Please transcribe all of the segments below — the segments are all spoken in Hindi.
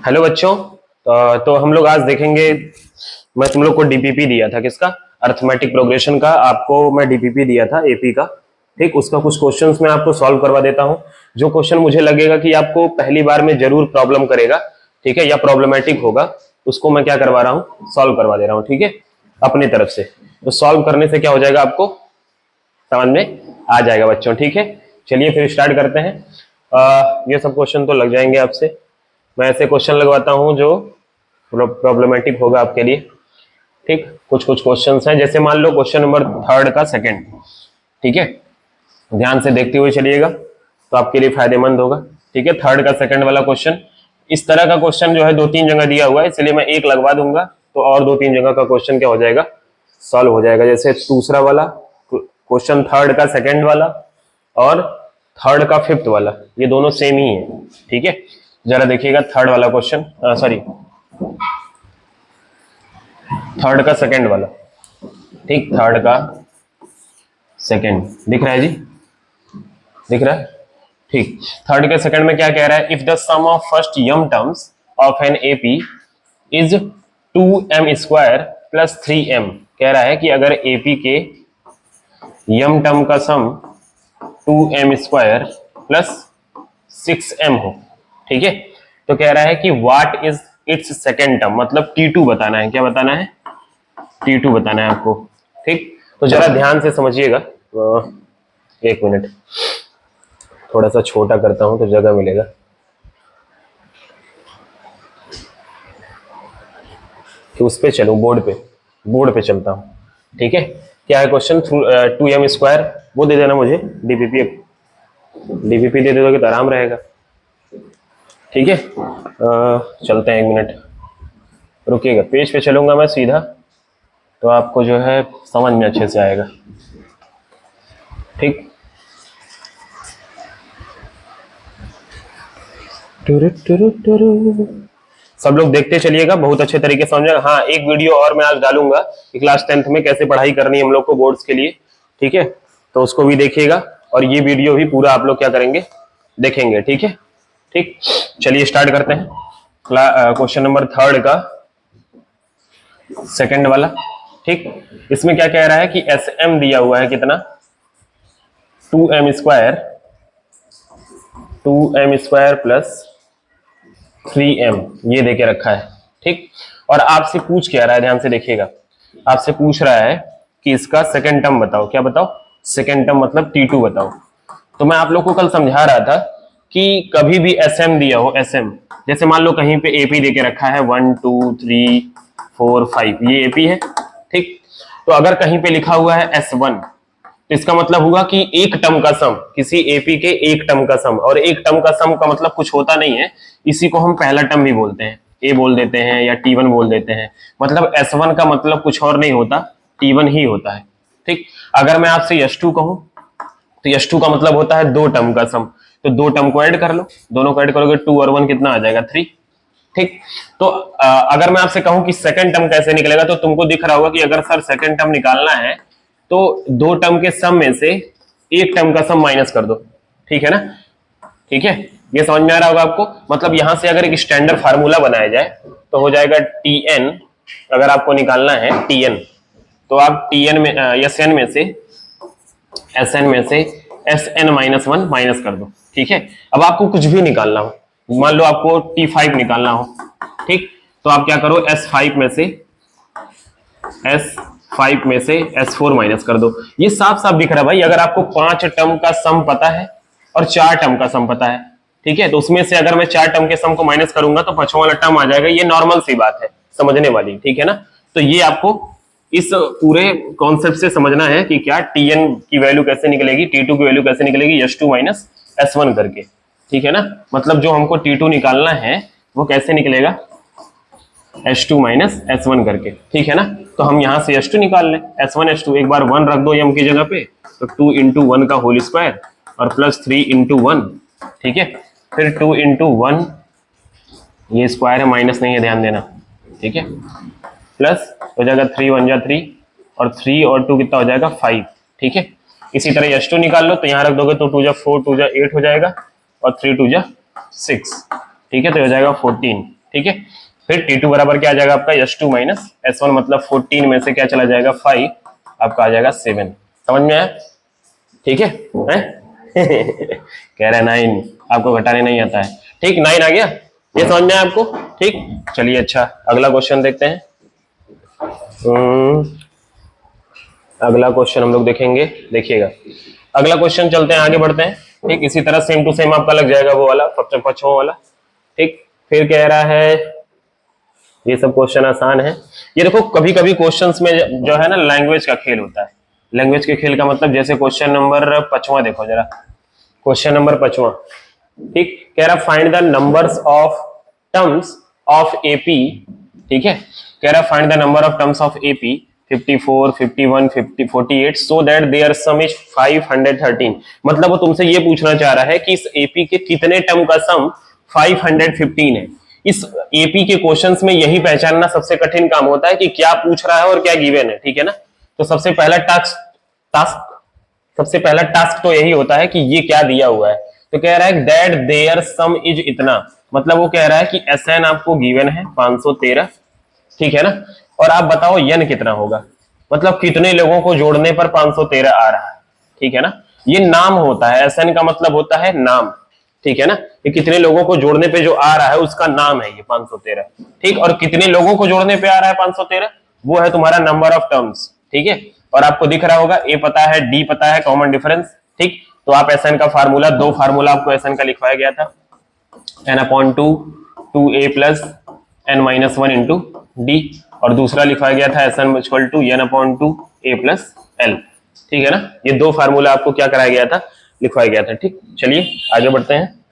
हेलो बच्चों। तो हम लोग आज देखेंगे। मैं तुम लोग को डीपीपी दिया था, किसका? अर्थमेटिक प्रोग्रेशन का। आपको मैं डीपीपी दिया था एपी का। ठीक, उसका कुछ क्वेश्चंस मैं आपको सॉल्व करवा देता हूं। जो क्वेश्चन मुझे लगेगा कि आपको पहली बार में जरूर प्रॉब्लम करेगा, ठीक है, या प्रॉब्लमेटिक होगा, उसको मैं क्या करवा रहा हूँ, सॉल्व करवा दे रहा हूँ। ठीक है, अपनी तरफ से। तो सॉल्व करने से क्या हो जाएगा, आपको समझ में आ जाएगा बच्चों। ठीक है, चलिए फिर स्टार्ट करते हैं। ये सब क्वेश्चन तो लग जाएंगे आपसे। मैं ऐसे क्वेश्चन लगवाता हूं जो प्रॉब्लमेटिक होगा आपके लिए। ठीक, कुछ कुछ क्वेश्चंस हैं, जैसे मान लो क्वेश्चन नंबर थर्ड का सेकंड। ठीक है, ध्यान से देखते हुए चलिएगा तो आपके लिए फायदेमंद होगा। ठीक है, थर्ड का सेकंड वाला क्वेश्चन, इस तरह का क्वेश्चन जो है दो तीन जगह दिया हुआ है, इसलिए मैं एक लगवा दूंगा तो और दो तीन जगह का क्वेश्चन क्या हो जाएगा, सॉल्व हो जाएगा। जैसे दूसरा वाला क्वेश्चन, थर्ड का सेकंड वाला और थर्ड का फिफ्थ वाला, ये दोनों सेम ही है। ठीक है, जरा देखिएगा थर्ड वाला क्वेश्चन, सॉरी थर्ड का सेकंड वाला। ठीक, थर्ड का सेकंड दिख रहा है जी, दिख रहा है। ठीक, थर्ड के सेकंड में क्या कह रहा है, if the sum of first M terms of an AP is 2m² plus 3m। कह रहा है कि अगर एपी के यम टर्म का सम 2m² प्लस 6m हो, ठीक है, तो कह रहा है कि what is it's second term, मतलब T2 बताना है। क्या बताना है? T2 बताना है आपको। ठीक, तो जरा ध्यान से समझिएगा। एक मिनट, थोड़ा सा छोटा करता हूं तो जगह मिलेगा। कि उस पे चलूं, बोर्ड पे चलता हूं। ठीक है, क्या है क्वेश्चन? 2m², वो दे देना मुझे। डीपीपी दे दोगे तो आराम रहेगा। ठीक है, चलते हैं, एक मिनट रुकिएगा। पेज पे चलूंगा मैं सीधा, तो आपको जो है समझ में अच्छे से आएगा। ठीक, सब लोग देखते चलिएगा, बहुत अच्छे तरीके से समझेगा। हाँ, एक वीडियो और मैं आज डालूंगा कि क्लास 10th में कैसे पढ़ाई करनी है हम लोग को बोर्ड्स के लिए। ठीक है, तो उसको भी देखिएगा और ये वीडियो भी पूरा आप लोग क्या करेंगे, देखेंगे। ठीक है, ठीक, चलिए स्टार्ट करते हैं। क्वेश्चन नंबर थर्ड का सेकंड वाला। ठीक, इसमें क्या कह रहा है कि एस एम दिया हुआ है कितना, 2m² प्लस 3m, ये देके रखा है। ठीक, और आपसे पूछ क्या रहा है, ध्यान से देखिएगा। आपसे पूछ रहा है कि इसका सेकंड टर्म बताओ। क्या बताओ? सेकंड टर्म मतलब T2 बताओ। तो मैं आप लोग को कल समझा रहा था कि कभी भी SM दिया हो, SM, जैसे मान लो कहीं पे AP देके रखा है 1 2 3 4 5, ये AP है। ठीक, तो अगर कहीं पे लिखा हुआ है S1, तो इसका मतलब होगा कि एक टर्म का सम, किसी एपी के एक टर्म का सम, और एक टर्म का सम का मतलब कुछ होता नहीं है, इसी को हम पहला टर्म भी बोलते हैं, ए बोल देते हैं या T1 बोल देते हैं। मतलब S1 का मतलब कुछ और नहीं होता, T1 ही होता है। ठीक, अगर मैं आपसे S2 कहूं, तो S2 का मतलब होता है दो टर्म का सम। तो दो टर्म को ऐड कर लो, दोनों को ऐड करोगे 2 और 1 कितना आ जाएगा, 3। ठीक, तो अगर मैं आपसे कहूं कि सेकंड टर्म कैसे निकलेगा, तो तुमको दिख रहा होगा कि अगर सर सेकंड टर्म निकालना है तो दो टर्म के सम में से एक टर्म का सम माइनस कर दो। ठीक है ना? ठीक है, ये समझ में आ रहा होगा आपको। मतलब यहां से अगर एक स्टैंडर्ड फार्मूला बनाया जाए तो हो जाएगा Tn। अगर आपको निकालना है Tn, तो आप Tn में Sn में से Sn में से Sn-1 माइनस कर दो। ठीक है, अब आपको कुछ भी निकालना हो, मान लो आपको T5 निकालना हो, ठीक, तो आप क्या करो, S5 में से S4 माइनस कर दो। ये साफ साफ दिख रहा है भाई। अगर आपको 5 टर्म का सम पता है और 4 टर्म का सम पता है, ठीक है, तो उसमें से अगर मैं 4 टर्म के सम को माइनस करूंगा तो 5वां वाला टर्म आ जाएगा। ये नॉर्मल सी बात है, समझने वाली। ठीक है ना? तो ये आपको इस पूरे कॉन्सेप्ट से समझना है कि क्या Tn की वैल्यू कैसे निकलेगी, T2 की वैल्यू कैसे निकलेगी, S2 माइनस S1 करके। ठीक है ना? मतलब जो हमको T2 निकालना है वो कैसे निकलेगा, S2 माइनस S1 करके। ठीक है ना? तो हम यहां से S2 निकाल लें, S1 S2, एक बार 1 रख दो m की जगह पे, तो 2 इंटू 1 का होल स्क्वायर और प्लस 3 इंटू 1। ठीक है, फिर 2 इंटू 1, ये स्क्वायर है, माइनस नहीं है, ध्यान देना। ठीक है, प्लस हो जाएगा 3 1 जा 3, और 3 और 2 कितना हो जाएगा, 5। ठीक है, इसी तरह S2 निकाल लो, तो यहां रख दोगे तो 2 जा 4, 2 जा 8 हो जाएगा, और 3 2 जा 6। ठीक है, तो हो जाएगा 14। ठीक है। फिर T2 बराबर क्या आ जाएगा आपका S2 माइनस S1, मतलब 14 में से क्या चला जाएगा 5, आपका आ जाएगा 7। समझ में आया? ठीक है, कह रहा है 9, आपको घटाने नहीं आता है। ठीक, 9 आ गया, ये समझ में आया आपको? ठीक, चलिए अच्छा अगला क्वेश्चन देखते हैं। अगला क्वेश्चन हम लोग देखेंगे, देखिएगा अगला क्वेश्चन, चलते हैं आगे बढ़ते हैं। ठीक, इसी तरह सेम टू सेम आपका लग जाएगा वो वाला पछवा वाला। ठीक, फिर कह रहा है, ये सब क्वेश्चन आसान है। ये देखो कभी कभी क्वेश्चंस में जो है ना लैंग्वेज का खेल होता है। लैंग्वेज के खेल का मतलब जैसे क्वेश्चन नंबर 5 देखो जरा, क्वेश्चन नंबर 5। ठीक, कह रहा find the numbers of terms of AP. ठीक है, कह रहा find the number of terms of AP 54, 51, 50, 48 so that their sum is 513। मतलब वो तुमसे ये पूछना चाह रहा है कि इस एपी के कितने टर्म का सम 515 है। इस एपी के क्वेश्चंस में यही पहचानना सबसे कठिन काम होता है कि क्या पूछ रहा है और क्या गिवन है। ठीक है ना, तो सबसे पहला टास्क तो यही होता है कि ये क्या दिया हुआ है। तो कह रहा है दैट देयर सम इज इतना, मतलब वो कह रहा है कि SN आपको गिवन है 513, ठीक है ना, और आप बताओ n कितना होगा, मतलब कितने लोगों को जोड़ने पर 513 आ रहा है। ठीक है ना, ये नाम होता है, SN का मतलब होता है नाम। ठीक है ना, ये कितने लोगों को जोड़ने पे जो आ रहा है उसका नाम है ये 513। ठीक, और कितने लोगों को जोड़ने पे आ रहा है 513, वो है तुम्हारा नंबर ऑफ टर्म्स। ठीक है, और आपको दिख रहा होगा A पता है, D पता है, कॉमन डिफरेंस। ठीक, तो आप SN का फार्मूला, दो फार्मूला आपको SN का लिखवाया गया था, n/2 2a plus n-1 into D, और दूसरा लिखवाया गया था SN equal to n/2 a plus l। ठीक है ना, ये दो फार्मूला आपको क्या कराया गया था, लिखवाया गया था। ठीक, चलिए आगे बढ़ते हैं।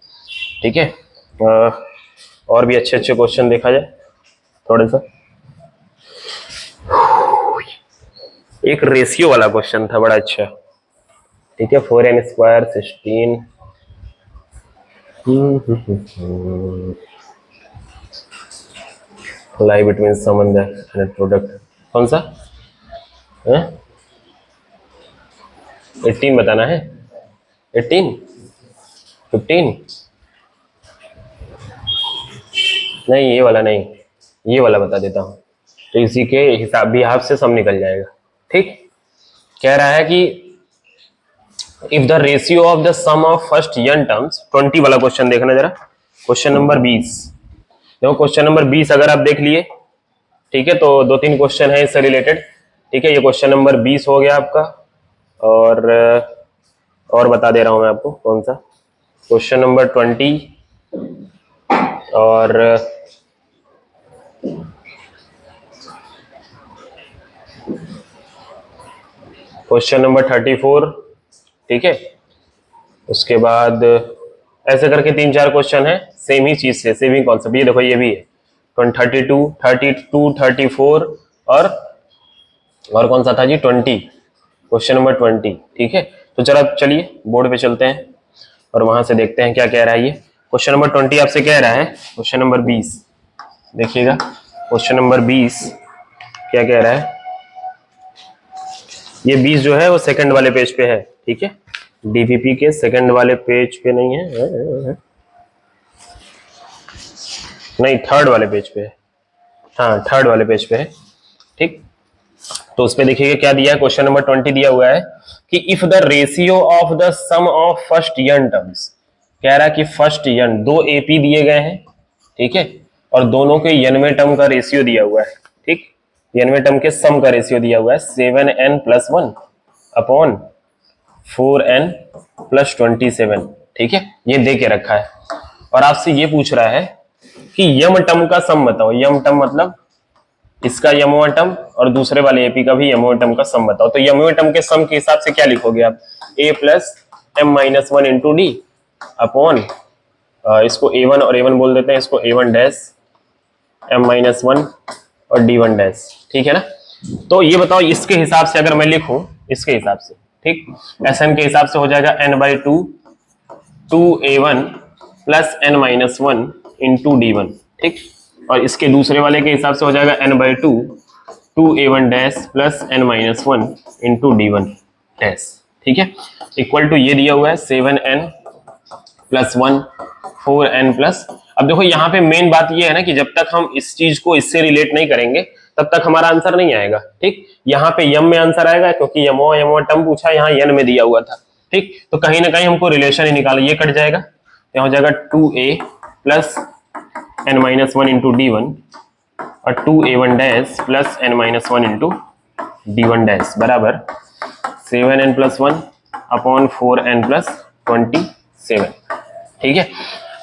ठीक है, और भी अच्छे अच्छे क्वेश्चन देखा जाए थोड़ा सा। एक रेशियो वाला क्वेश्चन था बड़ा अच्छा। ठीक है, 4n² 16 lie between sum and the product, कौन सा है? 18 बताना है, 18 15 नहीं, ये वाला नहीं, ये वाला बता देता हूं, तो इसी के हिसाब से सम निकल जाएगा। ठीक, कह रहा है कि if the ratio of the sum of first n terms, 20 वाला क्वेश्चन देखना जरा, क्वेश्चन नंबर 20। देखो क्वेश्चन नंबर 20 अगर आप देख लिए, ठीक है, तो 2-3 क्वेश्चन है इससे रिलेटेड। ठीक है, ये क्वेश्चन नंबर 20 हो गया आपका, और बता दे रहा हूं मैं आपको कौन सा, क्वेश्चन नंबर 20 और क्वेश्चन नंबर 34। ठीक है, उसके बाद ऐसे करके 3-4 क्वेश्चन है सेम ही चीज से, सेम ही कॉन्सेप्ट। ये देखो ये भी है 32, 34 और कौन सा था जी 20, क्वेश्चन नंबर 20। ठीक है, तो चलिए बोर्ड पे चलते हैं और वहां से देखते हैं क्या कह रहा है। ये क्वेश्चन नंबर 20 आपसे कह रहा है, क्वेश्चन नंबर 20 देखिएगा, क्वेश्चन नंबर 20 क्या कह रहा है। ये 20 जो है वो सेकंड वाले पेज पे है। ठीक है, डीपीपी के सेकंड वाले पेज पे नहीं है, नहीं थर्ड वाले पेज पे है, हाँ थर्ड वाले पेज पे है। ठीक, तो उस पे देखिएगा क्या दिया है, क्वेश्चन नंबर 20 दिया हुआ है कि if the ratio of the sum of first n terms, कह रहा है कि फर्स्ट n, दो एपी दिए गए हैं। ठीक है, और दोनों के n वें टर्म का रेशियो दिया हुआ है। ठीक, n वें टर्म के सम का रेशियो दिया हुआ है 7n+1 अपॉन 4n + 27। ठीक है, ये दे के रखा है और आपसे ये पूछ रहा है कि यम टर्म का सम बताओ। यम टर्म मतलब इसका यमवा टर्म और दूसरे वाले एपी का भी यमवा टर्म का सम बताओ। तो यमवे टर्म के सम के हिसाब से क्या लिखोगे आप, a + m-1 into D upon, इसको a1 और a1 बोल देते हैं, इसको a1 डैश m-1 और d1 डैश। ठीक है ना, तो ये बताओ इसके हिसाब से अगर मैं लिखूं, इसके हिसाब से, ठीक, SN के हिसाब से हो जाएगा n/2 2a1 + n-1 into d1। ठीक, और इसके दूसरे वाले के हिसाब से हो जाएगा n/2 2a1 dash + n-1 into d1 dash. ठीक है, इक्वल टू ये दिया हुआ है 7n+1 4n+, अब देखो यहाँ पे मेन बात ये है ना कि जब तक हम इस चीज को इससे रिलेट नहीं करेंगे तब तक हमारा आंसर नहीं आएगा। ठीक, यहाँ पे यम में आंसर आएगा क्योंकि यमो टर्म पूछा, यहाँ यन में दिया हुआ था। ठीक, तो कहीं ना कहीं हमको रिलेशन ही निकालो, ये कट जाएगा, यहाँ हो जाएगा 2a plus n-1 into d1 और 2a1 dash plus n-1 into d1 dash बराबर 7n plus 1 upon 4n plus 27। ठीक है,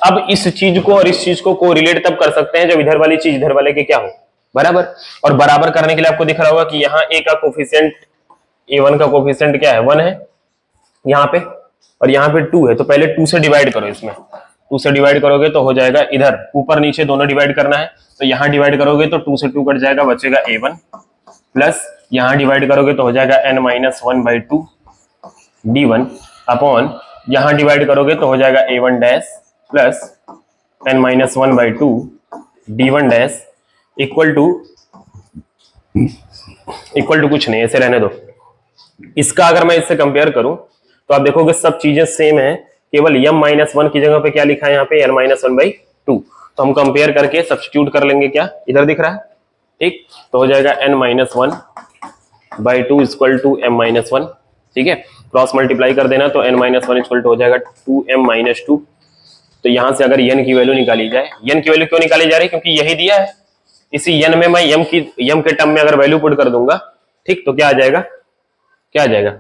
अब इस चीज को और इस चीज को कोरिलेट तब कर सकते हैं जब इधर वाली चीज इधर वाले के क्या हो बराबर। और बराबर करने के लिए आपको दिख रहा होगा कि यहाँ a का कोफिशिएंट a1 का कोफिशिएंट क्या है 1 है यहाँ पे, और यहाँ पे 2 है, तो पहले 2 से डिवाइड करो। इसमें 2 से डिवाइड करोगे तो हो जाएगा, इधर ऊपर नीचे दोनों डिवाइड करना है, तो यहाँ डिवाइड करोगे तो 2 से 2 कट जाएगा, बचेगा a1 प्लस यहाँ डिवाइड करोगे तो हो जाएगा n-1/2 d1 अपॉन यहाँ डिवाइड करोगे तो हो जाएगा a1 dash plus n-1/2 d1 dash equal to कुछ नहीं, ऐसे रहने दो। इसका अगर मैं इससे कंपेयर करूं तो आप देखोगे सब चीजें सेम है, केवल m-1 की जगह पे क्या लिखा है यहाँ पे n-1/2। तो हम कंपेयर करके सब्स्टिट्यूट कर लेंगे, क्या इधर दिख रहा है। ठीक, तो हो जाएगा n-1/2 इक्वल टू m-1। ठीक है, क्रॉस मल्टीप्लाई कर देना तो n-1 इक्वल टू हो जाएगा 2m-2। तो यहां से अगर n की वैल्यू निकाली जाए, n की वैल्यू क्यों निकाली जा रही है, क्योंकि यही दिया है। इसी n में मैं m के टर्म में अगर वैल्यू पुट कर दूंगा, ठीक, तो क्या आ जाएगा, क्या आ जाएगा,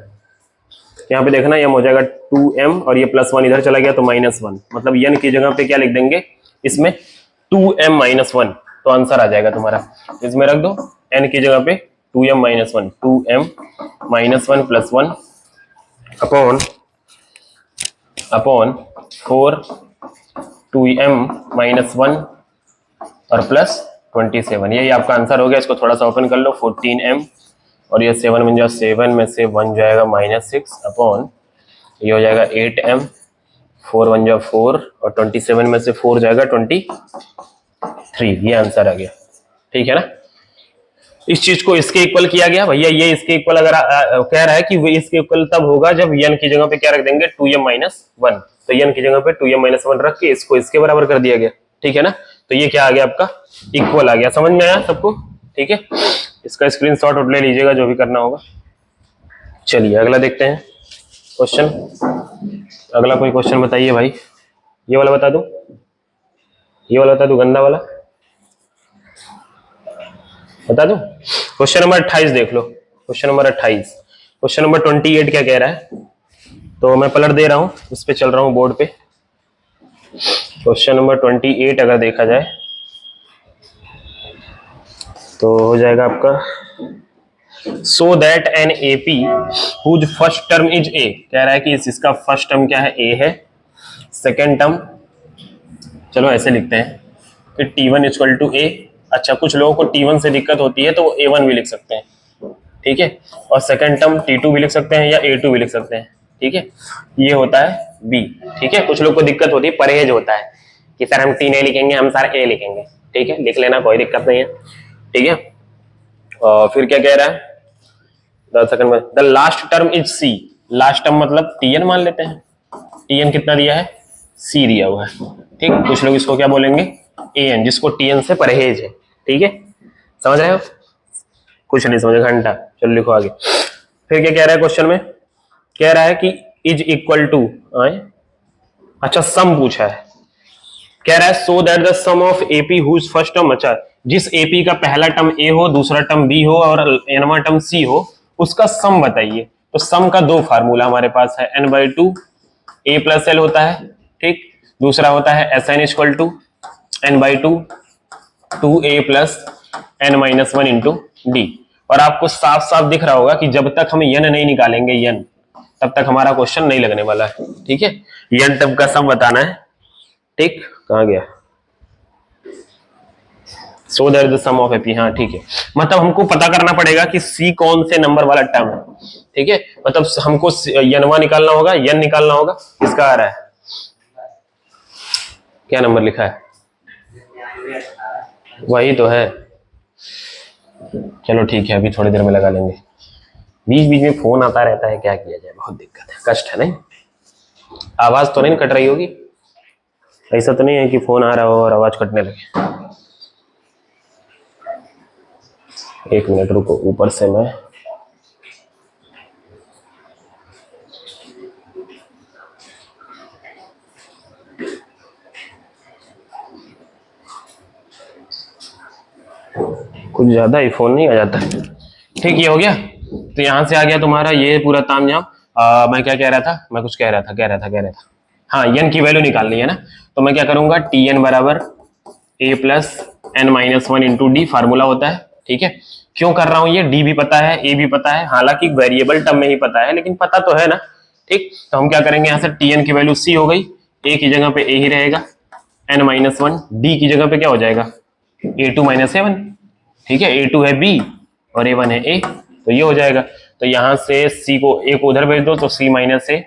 यहाँ पे देखना m हो जाएगा 2m और ये +1 इधर चला गया तो -1, मतलब n की जगह पे क्या लिख देंगे इसमें 2m-1, तो आंसर आ जाएगा तुम्हारा। इसमें रख दो n की जगह पे 2m-1 2m-1 + 1 अपॉन 4 2m-1 और प्लस 27, यही आपका आंसर हो गया। इसको थोड़ा सा ओपन कर लो, 14m और ये 7 बन जाओ, 7 में से 1 जाएगा -6 अपॉन ये हो जाएगा 8m, 4 बन जाओ 4 और 27 में से 4 जाएगा 23, ये आंसर आ गया। ठीक है ना, इस चीज को इसके इक्वल किया गया भैया, ये इसके इक्वल अगर कह रहा है कि वो इसके इक्वल तब होगा जब n की जगह पे क्या रख देंगे 2m-1, तो n की जगह पे 2m-1 रख के इसको इसके बराबर कर दिया गया। ठीक है ना, तो ये क्या आ गया आपका इक्वल आ गया। समझ में आया सबको? ठीक है, इसका स्क्रीनशॉट उठ ले लीजिएगा जो भी करना होगा। चलिए अगला देखते हैं क्वेश्चन। अगला कोई क्वेश्चन बताइए भाई, ये वाला बता दूं, ये वाला बता दूं, गंदा वाला बता दूं। क्वेश्चन नंबर 28 देख लो, क्वेश्चन नंबर 28। क्वेश्चन नंबर 28 क्या कह रहा है, तो मैं पलट दे रहा हूं, इस पे चल रहा हूं बोर्ड पे। क्वेश्चन नंबर 28 अगर देखा जाए तो हो जाएगा आपका so that an AP whose first term is A, कह रहा है कि इसका फर्स्ट टर्म क्या है, ए है। सेकेंड टर्म, चलो ऐसे लिखते हैं कि T1 इक्वल टू ए। अच्छा, कुछ लोगों को T1 से दिक्कत होती है तो वो A1 भी लिख सकते हैं, ठीक है, और सेकेंड टर्म T2 भी लिख सकते हैं या A2 भी लिख सकते हैं। ठीक है, ये होता है B। ठीक है, कुछ लोग को दिक्कत होती है, परहेज होता है कि सर हम T नहीं लिखेंगे, हम सर A लिखेंगे। ठीक है, लिख लेना, कोई दिक्कत नहीं है। ठीक है, और फिर क्या कह रहा है, सेकंड में the last term is C। Last term मतलब Tn मान लेते हैं, Tn कितना दिया है, C दिया हुआ है। ठीक, कुछ लोग इसको क्या बोलेंगे, An, जिसको Tn से परहेज है। ठीक है, समझ रहे हो, कुछ नहीं समझे घंटा। चलो लिखो आगे। फिर क्या कह रहा है क्वेश्चन में, कह रहा है कि इज इक्वल टू, अच्छा सम पूछा है, कह रहा है so that the sum of AP whose first term, अच्छा जिस एपी का पहला टर्म ए हो, दूसरा टर्म बी हो और nवां टर्म सी हो, उसका सम बताइए। तो सम का दो फार्मूला हमारे पास है, n/2 a + l होता है, ठीक, दूसरा होता है Sn equal to n/2 2a + n-1 into D. और आपको साफ साफ दिख रहा होगा कि जब तक हम n नहीं निकालेंगे n, तब तक हमारा क्वेश्चन नहीं लगने वाला है। ठीक है, n टर्म का सम बताना है। ठीक, कहां गया, so that the sum of AP, हाँ ठीक है, मतलब हमको पता करना पड़ेगा कि C कौन से नंबर वाला टर्म है। ठीक है, मतलब हमको n1 निकालना होगा, n निकालना होगा। किसका आ रहा है, क्या नंबर लिखा है, वही तो है। चलो ठीक है, अभी थोड़ी देर में लगा लेंगे। बीच बीच में फोन आता रहता है, क्या किया जाए, बहुत दिक्कत है, कष्ट है। नहीं, आवाज तो नहीं कट रही होगी, ऐसा तो नहीं है कि फोन आ रहा हो और आवाज कटने लगे। एक मिनट रुको, ऊपर से मैं कुछ ज्यादा ही फोन नहीं आ जाता। ठीक, ये हो गया। तो यहां से आ गया तुम्हारा ये पूरा तामझाम। मैं क्या कह रहा था, मैं कुछ कह रहा था। हाँ, एन की वैल्यू निकालनी है ना। तो मैं क्या करूंगा, टी एन बराबर a plus N minus one into d, formula होता है। ठीक है, क्यों कर रहा हूं ये, डी भी पता है, ए भी पता है, हालांकि वेरिएबल टर्म में ही पता है, लेकिन पता तो है ना। ठीक, तो हम क्या करेंगे, यहाँ से टी एन की वैल्यू सी हो गई, ए की जगह पे ए ही रहेगा, एन माइनस वन, डी की जगह पे क्या हो जाएगा, ए टू माइनस ए वन। ठीक है, ए टू है बी और ए वन है ए, तो ये हो जाएगा। तो यहां से सी को, ए को उधर भेज दो, तो c minus a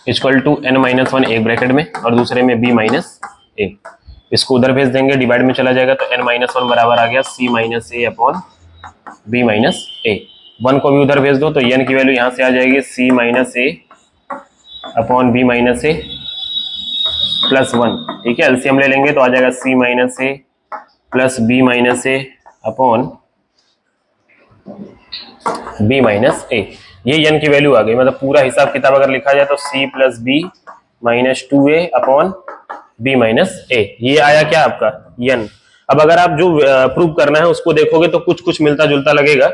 equal to n minus one एक ब्रैकेट में और दूसरे में बी माइनस ए। इसको उधर भेज देंगे, डिवाइड में चला जाएगा, तो एन माइनस वन बराबर आ गया सी माइनस ए अपॉन बी माइनस ए। वन को भी उधर भेज दो, तो एन की वैल्यू यहां से आ जाएगी सी माइनस ए अपॉन बी माइनस ए प्लस वन। ठीक है, एलसीएम ले लेंगे तो आ जाएगा सी minus A plus b minus A upon b minus a. ये एन की वैल्यू आ गई, मतलब पूरा हिसाब किताब अगर लिखा जाए तो c plus b minus two a upon b minus a. ये आया क्या आपका एन। अब अगर आप जो प्रूव करना है उसको देखोगे तो कुछ कुछ मिलता जुलता लगेगा।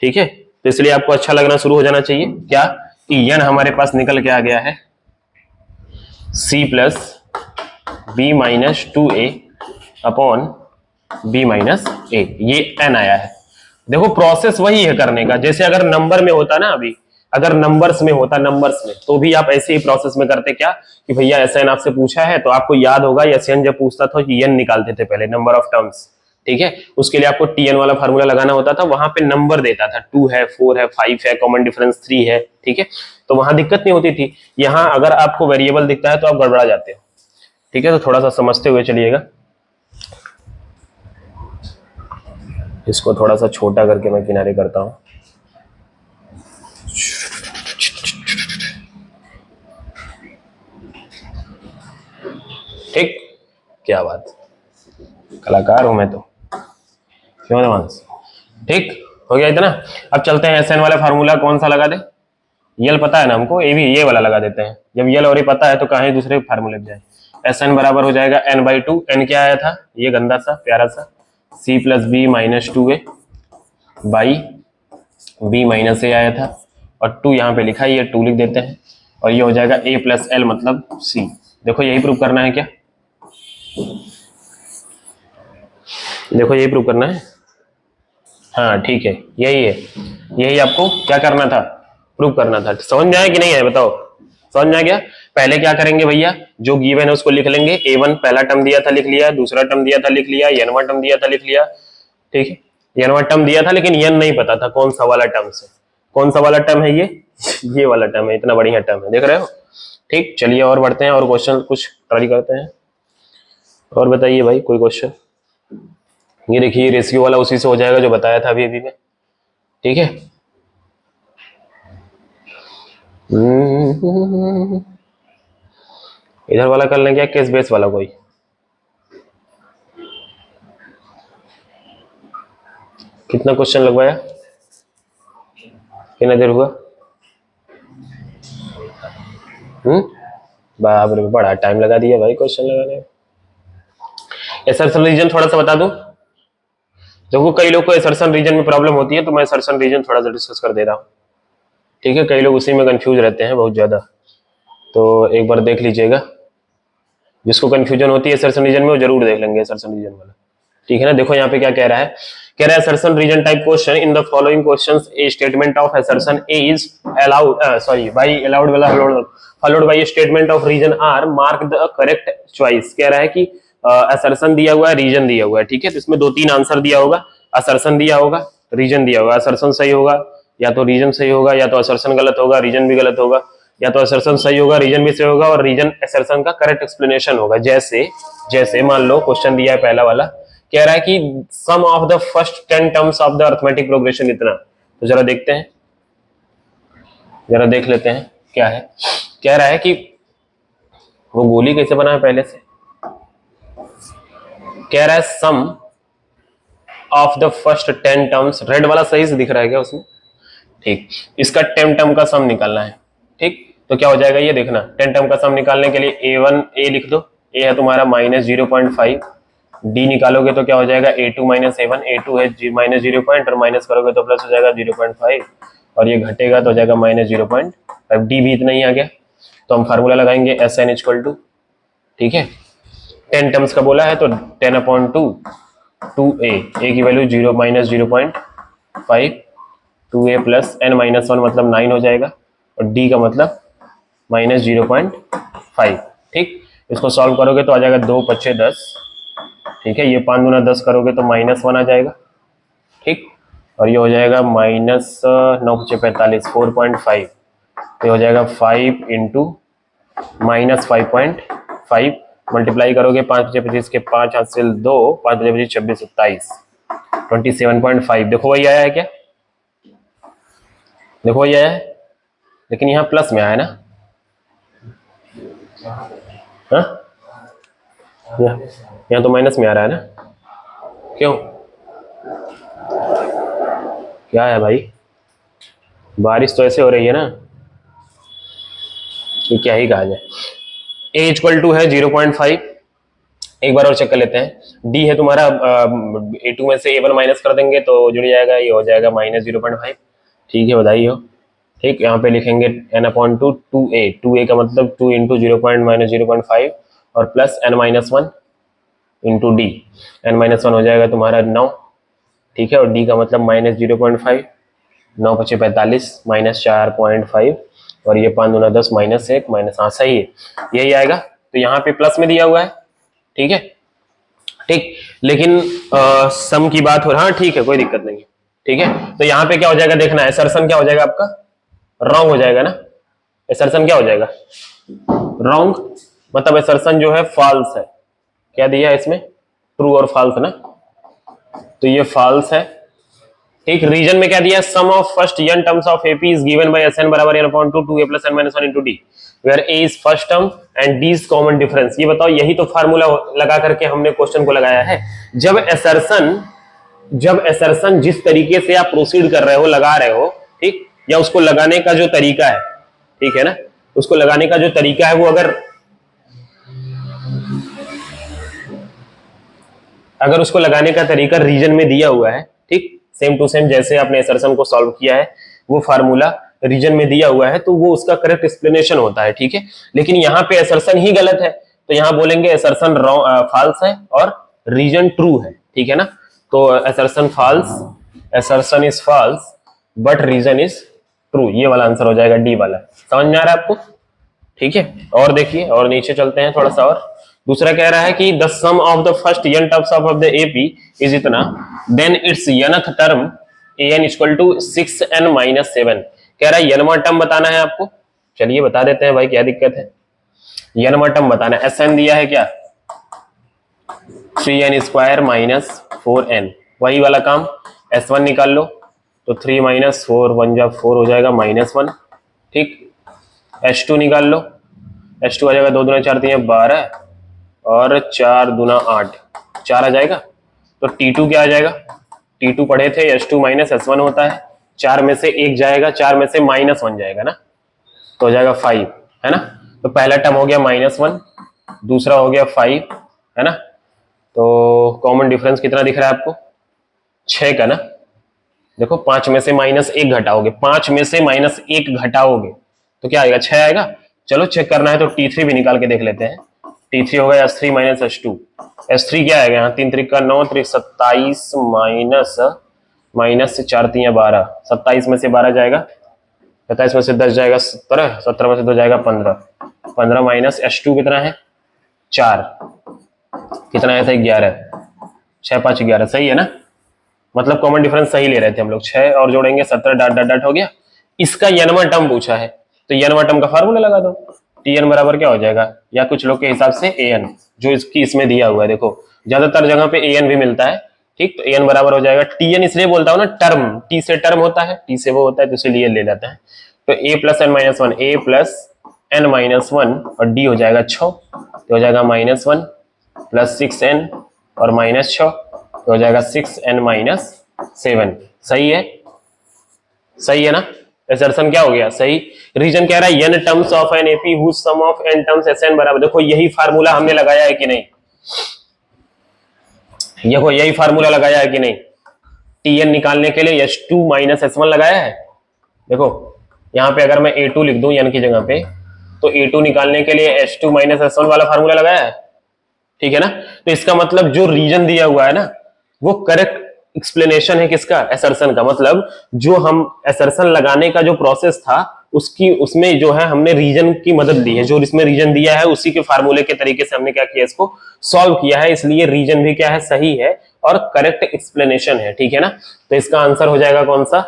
ठीक है, तो इसलिए आपको अच्छा लगना शुरू हो जाना चाहिए क्या, कि एन हमारे पास निकल के आ गया है c plus b minus two a upon b minus a, ये एन आया है। देखो प्रोसेस वही है करने का, जैसे अगर नंबर में होता ना, अभी अगर नंबर्स में होता, नंबर्स में तो भी आप ऐसे ही प्रोसेस में करते क्या, कि भैया एसएन आपसे पूछा है तो आपको याद होगा एसएन जब पूछता था एन निकालते थे पहले, नंबर ऑफ टर्म्स। ठीक है, उसके लिए आपको टीएन वाला फार्मूला लगाना होता था, वहां पे नंबर देता था, 2 है, 4 है, 5 है, कॉमन डिफरेंस 3 है। ठीक है, तो वहां दिक्कत नहीं होती थी। यहां अगर आपको वेरिएबल दिखता है तो आप गड़बड़ा जाते हो। ठीक है, तो थोड़ा सा समझते हुए चलिएगा। इसको थोड़ा सा छोटा करके मैं किनारे करता हूं। ठीक, क्या बात, कलाकार हूं मैं तो, क्यों देवांश। ठीक हो गया इतना। अब चलते हैं एसएन वाला फार्मूला, कौन सा लगा दे, यल पता है ना हमको, ये भी ये वाला लगा देते हैं। जब यल और ये पता है तो कहीं दूसरे फार्मूले पे जाए। एसएन बराबर हो जाएगा एन बाई टू, एन क्या आया था, ये गंदा सा प्यारा सा c plus b minus two a by b minus a आया था, और टू यहाँ पे लिखा है, ये टू लिख देते हैं, और ये हो जाएगा ए प्लस एल मतलब सी। देखो यही प्रूव करना है क्या, देखो यही प्रूव करना है। हाँ ठीक है, यही है, यही आपको क्या करना था, प्रूव करना था। समझ में आया कि नहीं है, बताओ समझ में आ गया। पहले क्या करेंगे भैया, जो गिवन है उसको लिख लेंगे। a1 पहला टर्म दिया था लिख लिया, दूसरा टर्म दिया था लिख लिया, n1 टर्म दिया था लिख लिया। ठीक है, n1 टर्म दिया था लेकिन n नहीं पता था कौन सा वाला टर्म से, कौन सा वाला टर्म है ये वाला टर्म है, इतना बढ़िया टर्म है, देख रहे हो। ठीक, चलिए और बढ़ते हैं और क्वेश्चन कुछ ट्राई करते हैं। और बताइए भाई कोई क्वेश्चन। ये देखिए रेशियो वाला उसी से हो जाएगा जो बताया था अभी अभी में। ठीक है, इधर वाला कर लें क्या, केस बेस वाला कोई। कितना क्वेश्चन लगवाया, कितना देर हुआ, बाप रे बड़ा टाइम लगा दिया भाई क्वेश्चन लगाने में। एसर्शन रीजन थोड़ा सा बता दूं, देखो कई लोग को एसर्शन रीजन में प्रॉब्लम होती है, तो मैं एसर्शन रीजन थोड़ा सा डिस्कस कर दे रहा हूँ। ठीक है, कई लोग उसी में कंफ्यूज रहते हैं बहुत ज्यादा, तो एक बार देख लीजिएगा। जिसको कंफ्यूजन होती है एसर्शन रीजन में वो जरूर देख लेंगे एसर्शन रीजन वाला। ठीक है ना, देखो यहाँ पे क्या कह रहा है, कह रहा है assertion reason type question, in the following questions a statement of assertion A is allowed by allowed वाला followed by statement of reason R, mark the correct choice. कह रहा है कि असर्शन दिया हुआ है, रीजन दिया हुआ है। ठीक है, तो इसमें 2-3 आंसर दिया होगा, असर्शन दिया होगा, रीजन दिया होगा। असर्शन सही होगा या तो रीजन सही होगा, या तो असर्शन गलत होगा रीजन भी गलत होगा, या तो असर्शन सही होगा रीजन भी सही होगा, और रीजन असर्शन का करेक्ट एक्सप्लेनेशन होगा। जैसे जैसे मान लो क्वेश्चन दिया है पहला वाला, कह रहा है कि sum of the first 10 terms of the arithmetic progression इतना। तो जरा देखते हैं, जरा देख लेते हैं क्या है। कह रहा है कि वो गोली कैसे बना है पहले से, कह रहा है sum of the first 10 terms, red वाला सही से दिख रहा है क्या उसमें, ठीक, इसका 10 टर्म का सम निकालना है, ठीक। तो क्या हो जाएगा ये देखना, 10 टर्म का सम निकालने के लिए A1 A लिख दो, A है तुम्हारा -0.5, D निकालोगे तो क्या हो जाएगा A2 - A1, A2 है -0 पॉइंट और माइनस करोगे तो प्लस हो जाएगा 0.5 और ये घटेगा तो हो जाएगा -0.5, D भी इतना ही आ गया। तो हम फार्मूला लगाएंगे SN = ठीक है 10 टर्म्स का बोला है तो 10/2 2A, A की वैल्यू 0 - 0.5, 2A + n-1 मतलब 9 हो जाएगा और D का मतलब -0.5, ठीक। इसको सॉल्व करोगे तो आ जाएगा 2 × 5 = 10, ठीक है, ये 5 × 10 करोगे तो -1 आ जाएगा, ठीक। और ये हो जाएगा -9 × 5 = 45, 4.5, तो हो जाएगा 5 × -5.5 मल्टीप्लाई करोगे 5 × 25 के 5 हासिल 2, 5 × 25 26 27, 27.5, देखो वही आया है क्या, देखो ये है, लेकिन यहाँ प्लस में आया ना, हाँ यहाँ तो माइनस में आ रहा है ना, क्यों, क्या है भाई, बारिश तो ऐसे हो रही है ना कि क्या ही कहा जाए। A = है 0.5, एक बार और चेक कर लेते हैं। D है तुम्हारा A2 में से A1 माइनस कर देंगे तो जुड़ जाएगा, ये हो जाएगा -0.5, ठीक है, बधाई हो, ठीक। यहाँ पे लिखेंगे n/2 2A, 2A का मतलब 2 × 0.-0.5 और प्लस n-1 × D, n-1 हो जाएगा तुम्हारा 9, ठीक है, और D का मतलब -0.5, 9 × 5 = 45, -4.5 और ये 5 × 10 -1 हाँ सही है, यही आएगा। तो यहाँ पे प्लस में दिया हुआ है, ठीक है, ठीक, लेकिन सम की बात हो रहा है, ठीक है, कोई दिक्कत नहीं है, ठीक है। तो यहाँ पे क्या हो जाएगा देखना है, असर्शन क्या हो जाएगा आपका, रॉन्ग हो जाएगा ना, असर्शन क्या हो जाएगा, रॉन्ग, मतलब असर्शन जो है फॉल्स है, क्या दिया है इसमें, ट्रू और फॉल्स ना, तो ये फॉल्स है, ठीक। रीजन में क्या दिया, sum of first n terms of AP is given by SN = n/2 2A + n-1 × D where A is first term and D is common difference. ये बताओ, यही तो फार्मूला लगा करके हमने क्वेश्चन को लगाया है। जब असर्शन जिस तरीके से आप प्रोसीड कर रहे हो, लगा रहे हो, ठीक, या उसको लगाने का जो तरीका है, ठीक है ना, उसको लगाने का जो तरीका है वो अगर उसको लगाने का तरीका रीजन में दिया हुआ है, ठीक, सेम टू सेम जैसे आपने असर्शन को सॉल्व किया है वो फार्मूला रीजन में दिया हुआ है तो वो उसका करेक्ट एक्सप्लेनेशन होता है, ठीक है। लेकिन यहाँ पे असर्शन ही गलत है तो यहाँ बोलेंगे असर्शन फॉल्स है और रीजन ट्रू है, ठीक है ना। तो assertion false, assertion is false but reason is true, ये वाला आंसर हो जाएगा डी वाला। समझ में आ रहा है आपको, ठीक है। और देखिए, और नीचे चलते हैं थोड़ा सा, और दूसरा कह रहा है कि the sum of the first n terms of the AP is इतना, then it's nth term an = 6n - 7, कह रहा है nवां टर्म बताना है आपको। चलिए बता देते हैं भाई, क्या दिक्कत है, nवां टर्म बताना है। SN दिया है क्या, 3n² - 4n, वही वाला काम, S1 निकाल लो तो 3 - 4 1 जा 4 हो जाएगा -1, ठीक। H2 निकाल लो, H2 आ जाएगा 2 दूना 4 3 12 और 4 दूना 8, 4 आ जाएगा। तो T2 क्या आ जाएगा, T2 पढ़े थे H2 - S1 होता है, 4 में से 1 जाएगा, 4 में से -1 जाएगा ना, तो हो जाएगा 5, है ना। तो पहला टर्म हो गया -1, दूसरा हो गया 5, है ना। तो कॉमन डिफरेंस कितना दिख रहा है आपको, 6 का ना, देखो 5 में से -1 घटाओगे, 5 में से -1 घटाओगे तो क्या आएगा, 6 आएगा। चलो चेक करना है तो T3 भी निकाल के देख लेते हैं। T3 होगा S3 - H2, S3 क्या आएगा यहाँ, 3 3 9 3 27 माइनस 4 3 12, 27 में से 12 जाएगा, 27 में से 10 जाएगा 17, 17 में से 2 जाएगा 15, 15 माइनस H2 कितना है 4, कितना आया था 11, 6 5 11, सही है ना। मतलब कॉमन डिफरेंस सही ले रहे थे हम लोग, 6 और जोड़ेंगे 17, डॉट डॉट डॉट हो गया। इसका nवां टर्म पूछा है तो nवां टर्म का फार्मूला लगा दो, Tn बराबर क्या हो जाएगा, या कुछ लोग के हिसाब से An, जो इसमें दिया हुआ है, देखो ज्यादातर जगह पे An भी मिलता है, ठीक। तो An बराबर हो जाएगा, Tn इसलिए बोलता हूं ना, टर्म, T से टर्म होता है, T से वो होता है तो इसलिए ले जाता है। तो A + n - 1, A + 6n-1 और d हो जाएगा 6, तो हो जाएगा -1 प्लस 6n और -6, तो हो जाएगा 6n-7। सही है, सही है ना? असर्शन क्या हो गया? सही। रीजन कह रहा है n terms of an AP whose sum of n terms Sn बराबर, देखो यही फार्मूला हमने लगाया है कि नहीं? देखो यही फार्मूला लगाया है कि नहीं? Tn निकालने के लिए H2 - S1 लगाया है। देखो यहाँ पे अगर मैं A2 लिख दूं n की जगह पे, तो A2 निकालने के लिए H2 - S1 वाला फार्मूला लगाया है, ठीक है ना? तो इसका मतलब जो रीजन दिया हुआ है ना, वो करेक्ट एक्सप्लेनेशन है किसका? असर्शन का। मतलब जो हम असर्शन लगाने का जो प्रोसेस था उसकी, उसमें जो है हमने रीजन की मदद ली है, जो इसमें रीजन दिया है उसी के फार्मूले के तरीके से हमने क्या किया, इसको सॉल्व किया है, इसलिए रीजन भी क्या है? सही है और करेक्ट एक्सप्लेनेशन है, ठीक है ना? तो इसका आंसर हो जाएगा कौन सा?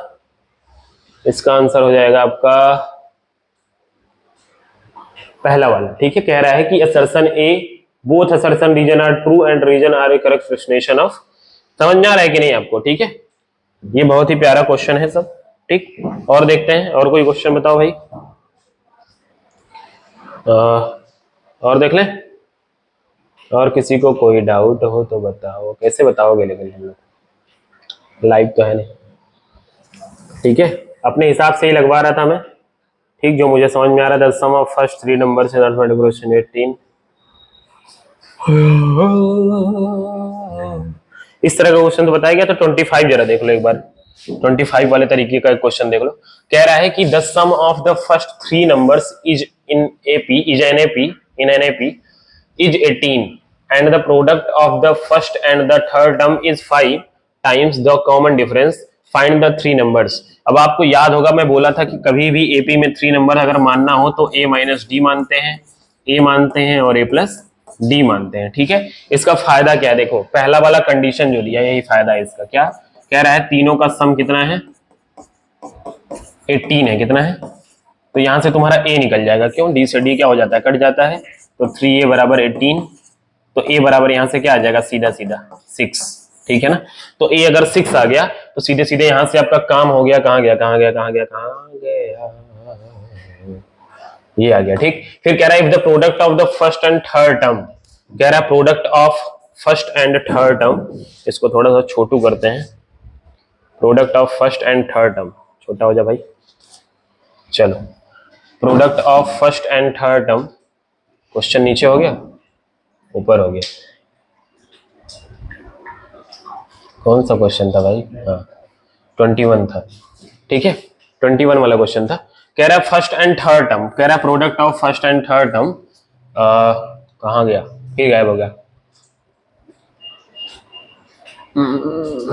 इसका आंसर हो जाएगा आपका पहला वाला, ठीक है? कह रहा है कि assertion A, both assertion reason are true and reason are a correct explanation of. समझ में आ रहा है कि नहीं आपको? ठीक है, ये बहुत ही प्यारा क्वेश्चन है सब, ठीक। और देखते हैं, और कोई क्वेश्चन बताओ भाई। और देख लें, और किसी को कोई डाउट हो तो बताओ। कैसे बताओगे लेकिन हम लोग लाइव तो है नहीं, ठीक है? अपने हिसाब से ही लगवा रहा था मैं, ठीक, जो मुझे समझ में आ रहा था। सम ऑफ फर्स्ट 3 नंबर से 18 इस तरह का क्वेश्चन तो बताया गया। तो 25 जरा देख लो एक बार, 25 वाले तरीके का क्वेश्चन देख लो। कह रहा है कि the sum of the first 3 numbers is in AP is an AP in an AP is 18 and the product of the first and the third term is 5 times the common difference, find the 3 numbers. अब आपको याद होगा मैं बोला था कि कभी भी एपी में 3 नंबर अगर मानना हो तो a - d मानते हैं, a मानते हैं और a + d मानते हैं, ठीक है? इसका फायदा क्या है? देखो पहला वाला कंडीशन जो दिया यही फायदा है इसका। क्या कह रहा है? तीनों का सम कितना है? 18 है। कितना है? तो यहां से तुम्हारा a निकल जाएगा। क्यों? d से d क्या हो जाता है? कट जाता है। तो 3a = 18, तो a बराबर यहां से क्या आ जाएगा? सीधा सीधा 6, ठीक है ना? तो a अगर 6 आ गया तो सीधे सीधे यहां से आपका काम हो गया। कहां गया, कहां गया, कहां गया, कहां गया, ये आ गया, ठीक। फिर कह रहा है if the product of the first and third term, कह रहा है product of first and third term, इसको थोड़ा सा छोटू करते हैं। Product of first and third term, छोटा हो जा भाई। चलो, product of first and third term, question नीचे हो गया, ऊपर हो गया। कौन सा क्वेश्चन था भाई? हाँ 21 था, ठीक है? 21 वाला क्वेश्चन था। कह रहा है फर्स्ट एंड थर्ड टर्म, कह रहा है product of first and third term, कहां गया? फिर गायब हो गया।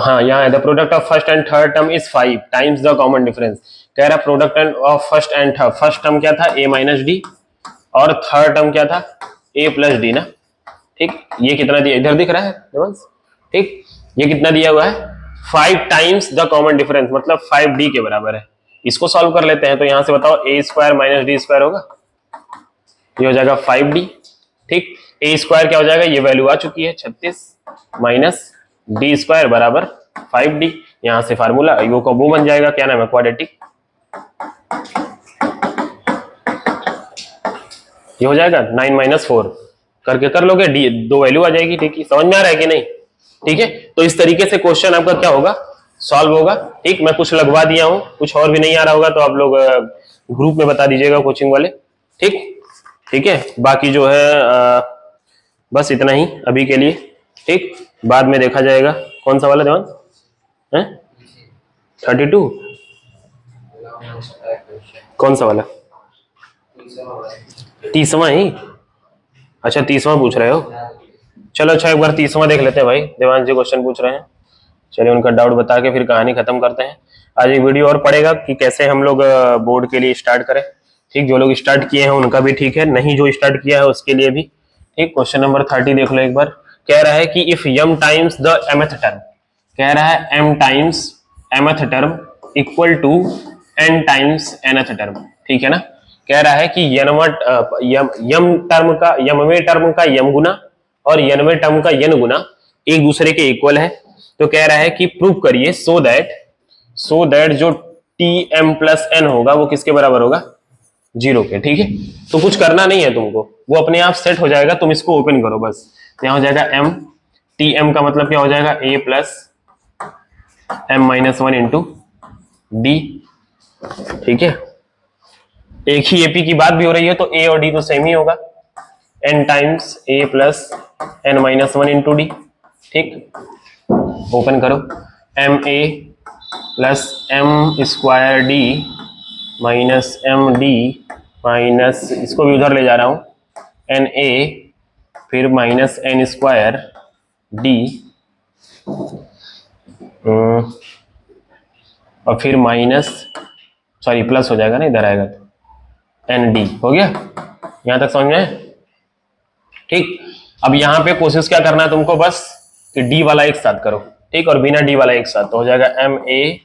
हाँ यहाँ है, the product of first and third term is 5 times the common difference. कह रहा है product of first and third, first term क्या था? a - d और थर्ड टर्म क्या था? a + d ना, ठीक। ये कितना दिया? इधर दिख रहा है देवांश, ठीक। ये कितना दिया हुआ है? 5 टाइम्स द कॉमन डिफरेंस, मतलब 5d के बराबर है। इसको सॉल्व कर लेते हैं। तो यहां से बताओ a² - d² होगा, ये हो जाएगा 5d, ठीक। a² क्या हो जाएगा? ये वैल्यू आ चुकी है 36 माइनस d² बराबर 5d। यहां से फार्मूला वो का वो बन जाएगा, क्या नाम है? क्वाड्रेटिक। ये हो जाएगा 9 - 4 करके कर लोगे, डी 2 वैल्यू आ जाएगी, ठीक है? समझ में आ रहा है कि नहीं? ठीक है, तो इस तरीके से क्वेश्चन आपका क्या होगा? सॉल्व होगा, ठीक। मैं कुछ लगवा दिया हूं, कुछ और भी नहीं आ रहा होगा तो आप लोग ग्रुप में बता दीजिएगा, कोचिंग वाले, ठीक। ठीक है, बाकी जो है बस इतना ही अभी के लिए, ठीक। बाद में देखा जाएगा। कौन सा वाला देवान है? 32 कौन सा वाला? 30वां ही? अच्छा 30वां पूछ रहे हो? चलो अच्छा, एक बार 30वां देख लेते हैं भाई। देवांश जी क्वेश्चन पूछ रहे हैं, चलिए उनका डाउट बता के फिर कहानी खत्म करते हैं। आज एक वीडियो और पड़ेगा कि कैसे हम लोग बोर्ड के लिए स्टार्ट करें, ठीक। जो लोग स्टार्ट किए हैं उनका भी ठीक है, नहीं जो स्टार्ट किया है उसके लिए भी, ठीक। क्वेश्चन नंबर 30 देख लो एक बार। कह रहा है कि if m times the mth term, कह रहा है m times mth term equal to n times nth term, ठीक है ना। कह रहा है कि यम टर्म का यम गुना और यनवे टर्म का यन गुना एक दूसरे के इक्वल है। तो कह रहा है कि प्रूव करिए सो दैट जो tm + n होगा वो किसके बराबर होगा? जीरो के, ठीक है। तो कुछ करना नहीं है तुमको, वो अपने आप सेट हो जाएगा, तुम इसको ओपन करो बस। तो यहाँ हो जाएगा m, टी एम का मतलब क्या हो जाएगा, a plus m minus one into D, ठीक है। एक ही एपी की बात भी हो रही है तो a और d तो सेम ही होगा, n times a plus n minus one into D, ठीक। ओपन करो, M A plus M square D minus M D minus, इसको भी उधर ले जा रहा हूं, एन ए फिर माइनस एन स्क्वायर डी और फिर माइनस, सॉरी प्लस हो जाएगा ना, इधर आएगा तो एन डी। हो गया, यहां तक समझ में आए, ठीक। अब यहां पे कोशिश क्या करना है तुमको, बस कि डी वाला एक साथ करो, ठीक, और बिना डी वाला एक साथ, तो हो जाएगा M A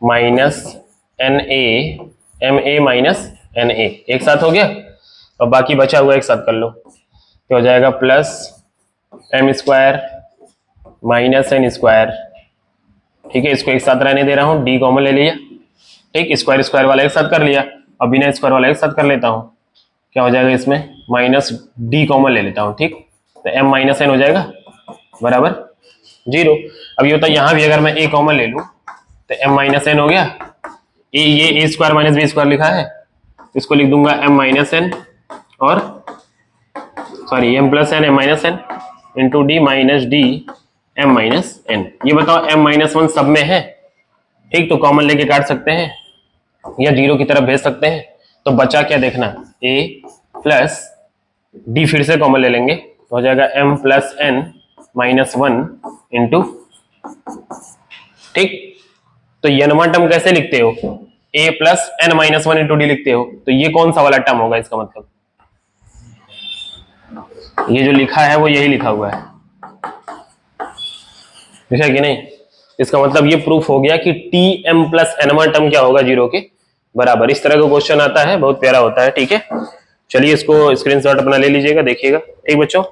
minus N A minus N A, एक साथ हो गया। और बाकी बचा हुआ एक साथ कर लो, तो हो जाएगा plus M square minus N square, ठीक है। इसको एक साथ रहने दे रहा हूं, डी कॉमन ले लिया, ठीक, स्क्वायर स्क्वायर वाला एक साथ कर लिया, और बिना स्क्वायर वाला एक साथ कर लेता हूं, क्या हो जाएगा इसमें, माइनस डी कॉमन ले लेता हूं, ठीक। तो एम माइनस एन हो जाएगा बराबर जीरो। अब ये होता है यहां भी अगर मैं ए कॉमन ले लूं तो एम माइनस एन हो गया, ये A square minus B square लिखा है, इसको लिख दूंगा एम माइनस एन और sorry M plus N M minus N into D minus D M minus N. ये बताओ एम माइनस वन सब में है, ठीक, तो कॉमन लेके काट सकते हैं या जीरो की तरफ भेज सकते हैं। तो बचा क्या देखना, ए प्लस डी फिर से कॉमन ले लेंगे, तो हो जाएगा M plus N minus one into, ठीक। तो ये नवा टर्म कैसे लिखते हो, a plus N minus one into D लिखते हो, तो ये कौन सा वाला टर्म होगा, इसका मतलब ये जो लिखा है वो यही लिखा हुआ है, लिखा कि नहीं। इसका मतलब ये प्रूफ हो गया कि टी एम प्लस एनवा टर्म क्या होगा, जीरो के बराबर। इस तरह का क्वेश्चन आता है, बहुत प्यारा होता है, ठीक है। चलिए इसको स्क्रीनशॉट अपना ले लीजिएगा, देखिएगा, ठीक बच्चों।